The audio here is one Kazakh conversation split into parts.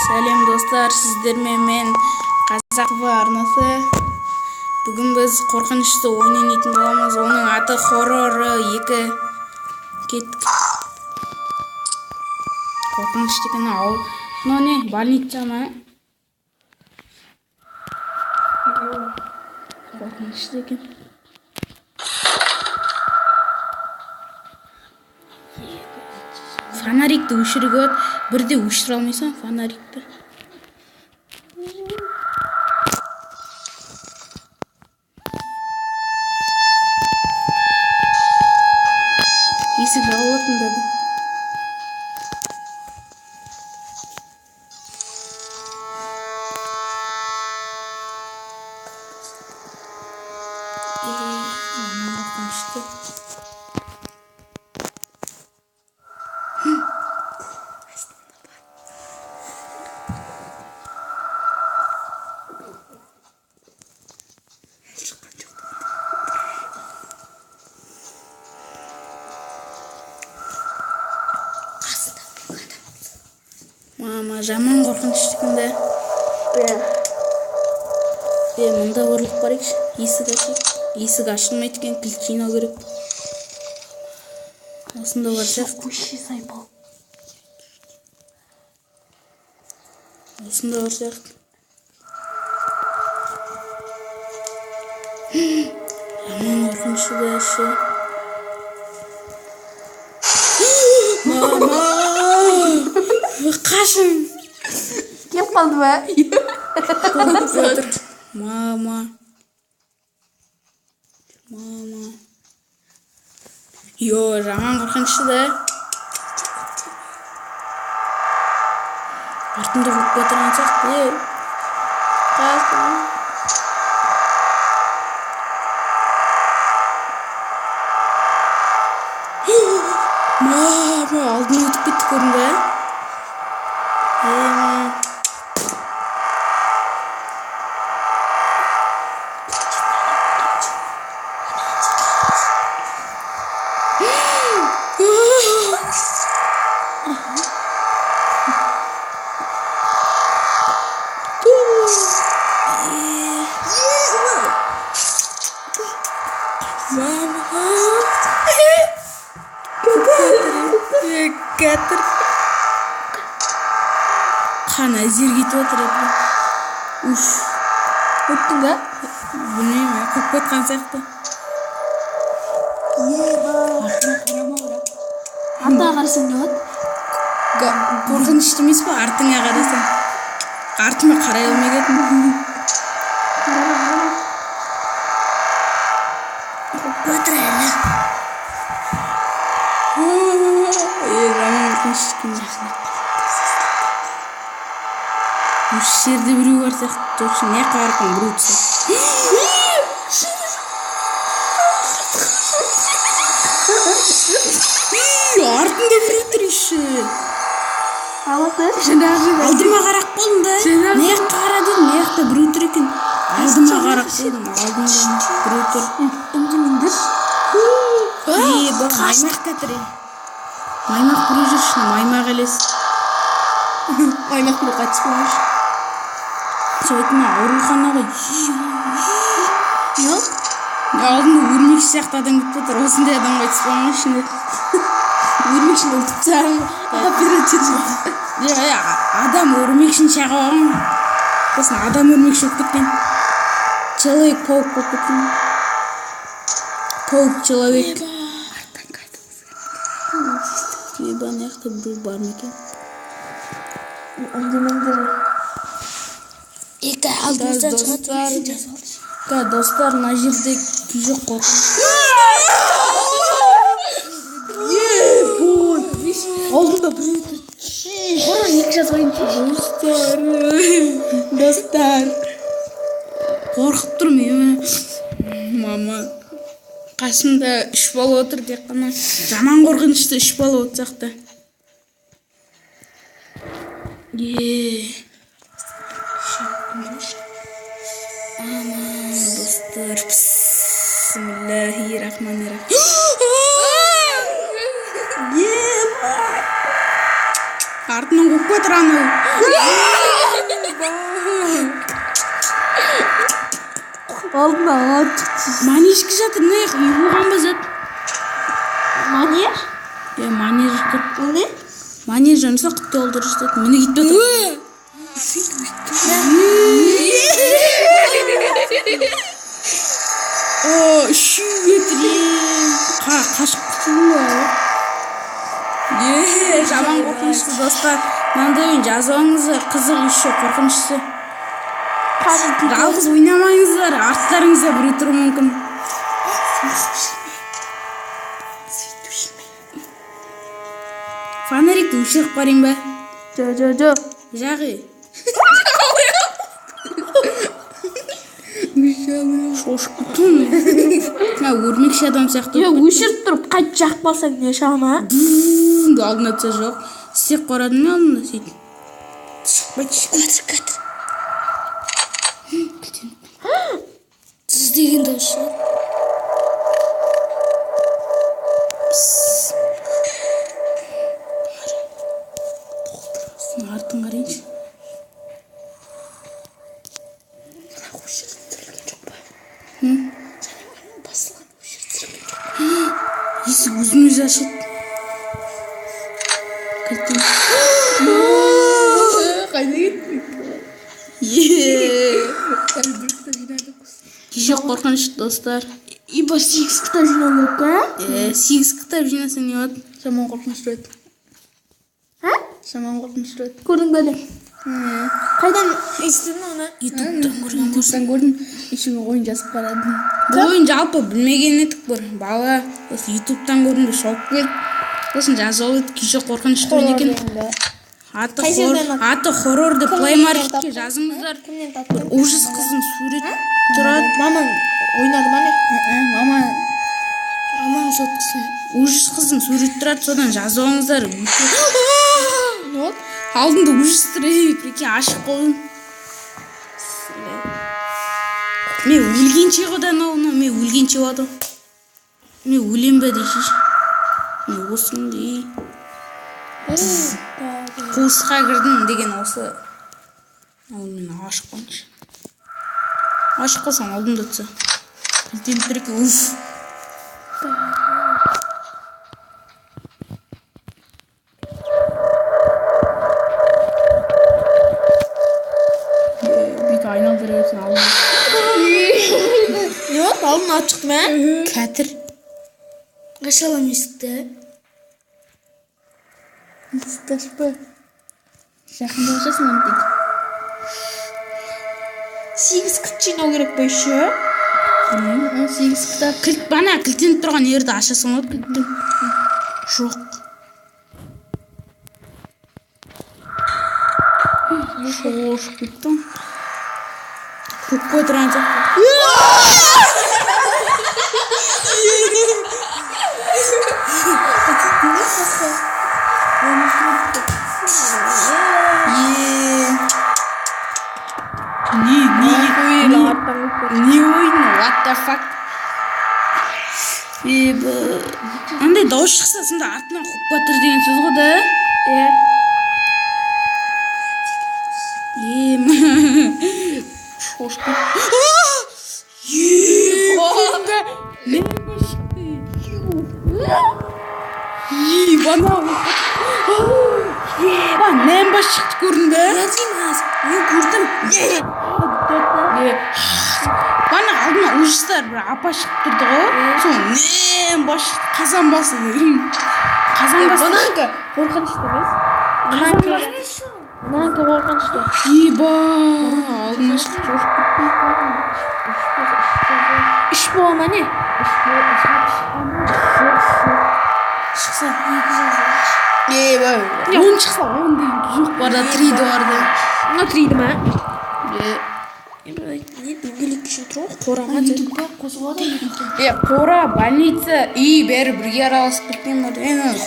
Сәлем достар, сіздермен мен Қазақ ТВ арнасы. Бүгін біз қорқынышты ойын ойнайтын боламыз. Оның аты хоррор 2. Кеттік. Қорқынышты екен ау. Но не, больница ма? Қорқынышты екен. Фонарикті өшіріп өт. Бірде өшіре алмайсың фонарикті. Есік жабылып тыңдады. Қорқынышты. Мама, жаман қорқынышты күнде. Мұнда ұрлық бар екші. Есік ашылмайды екен, кілт жинау керек. Осында бар сияқты. Осында бар сияқты. Жаман қорқынышты да ше. Мама! Қашын! Кеп қалды ба? Мама. Йо, жаман қорқынышты да. Артымда қойып отырған сияқты. Қашын. Мама, алдын өтіп кетті көрдің бе? Кәтір. Қан әзер кетіп отыр екен. Уф. Өттің ба? Білмеймін, көп кеткен сияқты. Артыңа қарасаң не болады? Қорқынышты емес па? Артыңа қарасаң. Артыма қарай алмай кеттім. Отыр әлі. Жаман қорқынышты күн. Осы жерде біреу бар сияқты. Жоқшы, не қарқын біреу түсі. Артында біреу тұр іші. Алдыма қарақ болдым да. Не қара дедім, не жақта біреу тұр екен. Алдыма қарақ дедім, алдымда біреу тұр. Үнді міндір. Маймақ кәтірі. Маймақ біреу жүр шыны, маймақ елес. Маймақ біреу қайтыс болмаш. Сойтыма ауруханаға. Жоқ? Алдында өрмекші сияқты адам кетіп отыр. Осындай адам қайтыс болмаш шыны. Өрмекшін өлтіп тағым. Адам өрмекшін шаға оған. Сосын адам өрмекші өтіп кеткен. Человек-паук болып кеткен. Паук-человек. Ебан яқты бұл бар ма екен? Үндемендер. Екі алдымыздан шығады. Достар, мына жерде күзек қорқын. Алдында біреу тұр. Қора екі жазғайын. Достар. Қорқып тұрмын. Мама. Қасымда 3 бала отыр деп қана. Жаман қорқынышты 3 бала отырсақ та. Aman dostlar. Bismillahirrahmanirrahim. Артынан көкке тұраны. Алдына алып шықты. Манежке жатыр, не ұйғыған ба зат? Манеж? Манеж жатыр. Ол не? Манеж жанса құтты олдыр жатыр. Мені кетпе тұр. Қашып құтылы. Жаман қорқынышты достар. Мынандай ойын жазбаңыздар, қызық еще қорқынышты. Жалғыз ойнамайыңыздар, арттарыңызда біреу тұруы мүмкін. Фонарикті өшіріп қарайын ба? Жоқ. Жағы. Шошып күттім. Өрмекші адам сияқты. Өшіріп тұрып, қайт жақпасаң не шама? Алдын атса жоқ. Істек қорадың ме алдында сөйтіп? Қатыр. Сіз деген дауыс шығады. Артын қарайыншы. Есік өзін-өзі ашылды. Қайда кеттің? Кеше қорқынышты достар. Ибо 8 кітап жиналып қа? 8 кітап жинасаң не болады? Жаман қорқынышты еді. Жаман қорқынышты еді. Көрдің бе де? Қайдан естідің оны? Ютубтан көрдім. Ішіңе ойын жазып қарадым. Бұл ойын жалпы білмеген едік бір. Бала ютубтан көрдім де шок келді. Сосын жазып еді, кеше қорқынышты ойын екен. Аты хоррорды плеймаркетке жазыңыздар. Бір ужас қыздың суреті тұрады. Маман ойнады ма не? Маман соткысы. ужас қыздың суреті тұрады, содан жазып алыңыздар. Ne? Алдында ужас тұр, прикинь, ашық қойдым. Мен өлгенше қодан оғына, мен өлгенше қоды. Мен өлем бе дейшіш. Мен осың дей. Қуысқа кірдім деген осы. Ол мен ашық қойыншы. Ашық қылсам алдымда тұса. Үлтен тұр екен, уф. Айналдырып епсін алдым. Ne oldu? Aldın açık mı? Кәтір. Kaçalım işte. Сташпы. Жақында olsasın антик. 8 кіт жинау керек па еще? 8 кітап. Кілт бана кілтеніп тұрған ерді ашасың ғой кілттің. Жоқ. Шошып кеттім. Көкке тұрған жоқ. Не ойны, what the fuck? Андай дауыс шықса сонда артынан қуып батыр деген сөз ғой да? Шошып Нәм бас шықты көрдің бе? Мен көрдім. Бана алдына ужастар бір апа шығып тұрды ғой. Сол нәм бас шықты, қазан басы. Қазан басы. Бананка қорқынышты емес. Бананка қорқынышты. Еба, алдына шықты, шошып кетпей. Үш бола ма не? Шықса, 2 Еба, 10 шықса 10 деген жоқ бар да, 3 де бар да. Мына 3 ма? Не дөңгелек кеше тұр ғой, қораға ютубқа қосылады. Қора, больница, үй бәрі бірге араласып кеткен бар.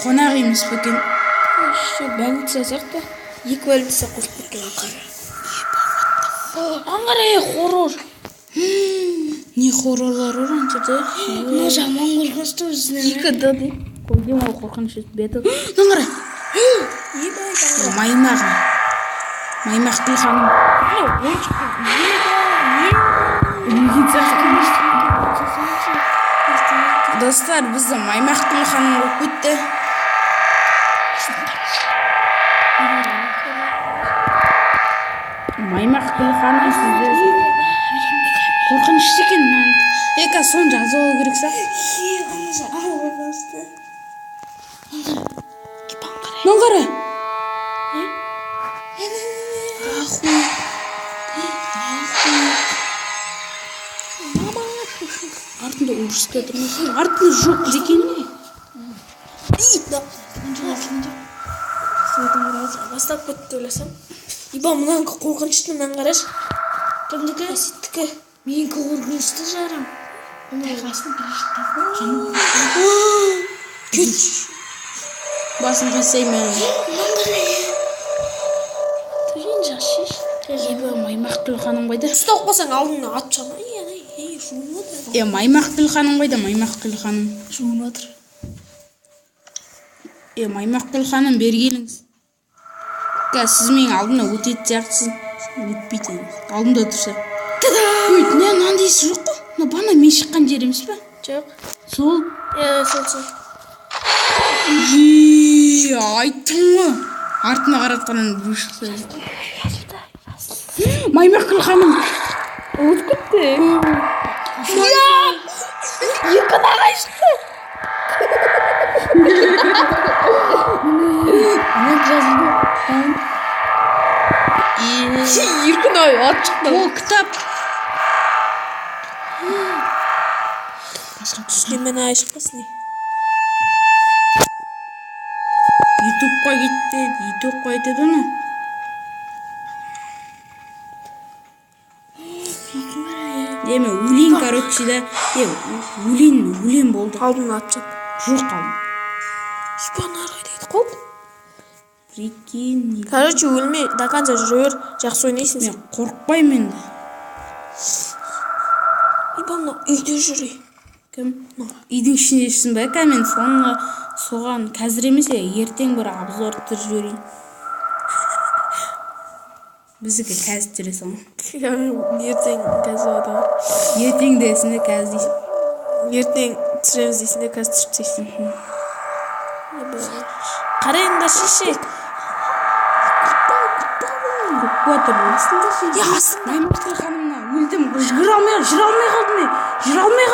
Қонақ емес пе екен. Больница сияқты. 2 больница қосып кеткен қара. Аңғара, хоррор. Не хоррорлар ор анчада? Не жаман қорқынышты өзіне. 2 дады. Қойдем ол қорқыныш беті. Наңғара. Маймағын. Маймақтыл ханым. Достар, бізді Маймақтыл ханым болып кетті. Маймақтыл ханым сізді қорқынышты екен. Қазір соны жазып алу керек са. Мынаны қара. Артында ұрысты тұрмасын. Артында жоқ екен не? Бастап кетті ойласам. Иба мынаны қорқынышты мынаны қарашы. Кімдікі? Әсеттікі. Менікі қорқынышты жарым. Күш. Басын қисаймен. Түрен жақшыш. Ебі Маймақтыл ханым қайда? Ұстап қалсаң алдыңа ат жама. Маймақтыл ханым қайда? Маймақтыл ханым. Жуынып отыр. Маймақтыл ханым бері келіңіз. Сіз менің алдымда өтетін сияқтысыз. Өтпейтін. Алдымда тұрса. Не, мынандайсы жоқ қой. Бана мен шыққан жер емес пе? Жоқ. Сол. Сол. Айттың ғой. Артына қаратқанын бір шықса. Маймақтыл ханым. Ұлып кетті. Екі нағай шықты. Еркін ай ат шықты. О, кітап. Түскен ай шықпасын. Ютубқа кетті. Ютубқа айтады оны. Деме, өлең, короче, да. Өлең болды. Алдын ат жат. Жоқ қалды. Ипан арай дейді қол. Прикинь. Короче, өлме, до конца жүрер. Жақсы ойнайсың сен. Мен қорықпаймын енді. Ипан үйде жүрей. Кім? Үйдің ішінде жүрсің бе? Мен соған қазір емес, ертең бір обзор түсіріп жіберейін. Біздікі қазір түсіресің. Ертең қазір адам. Ертең дейсің де қазір дейсің. Ертең түсіреміз дейсің де қазір түсірсейсің. Қарайыңдар шешек. Көкбатыр астында сен. Маймақтыл ханымна өлдім. Жүре алмай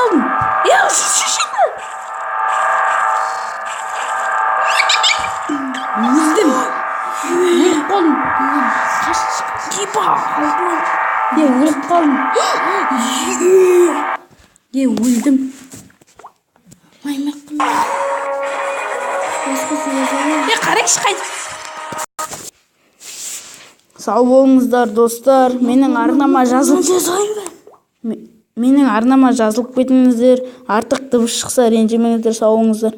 қалдым. Шешек. Өлдім. Өліп қалдым. Кипа. Өліп қалдым. Өлдім. Маймақтыл. Қарайшы қайда. Сау болыңыздар, достар. Менің арнама жазылып кетіңіздер. Артық дыбыс шықса ренжімеңіздер, сау болыңыздар.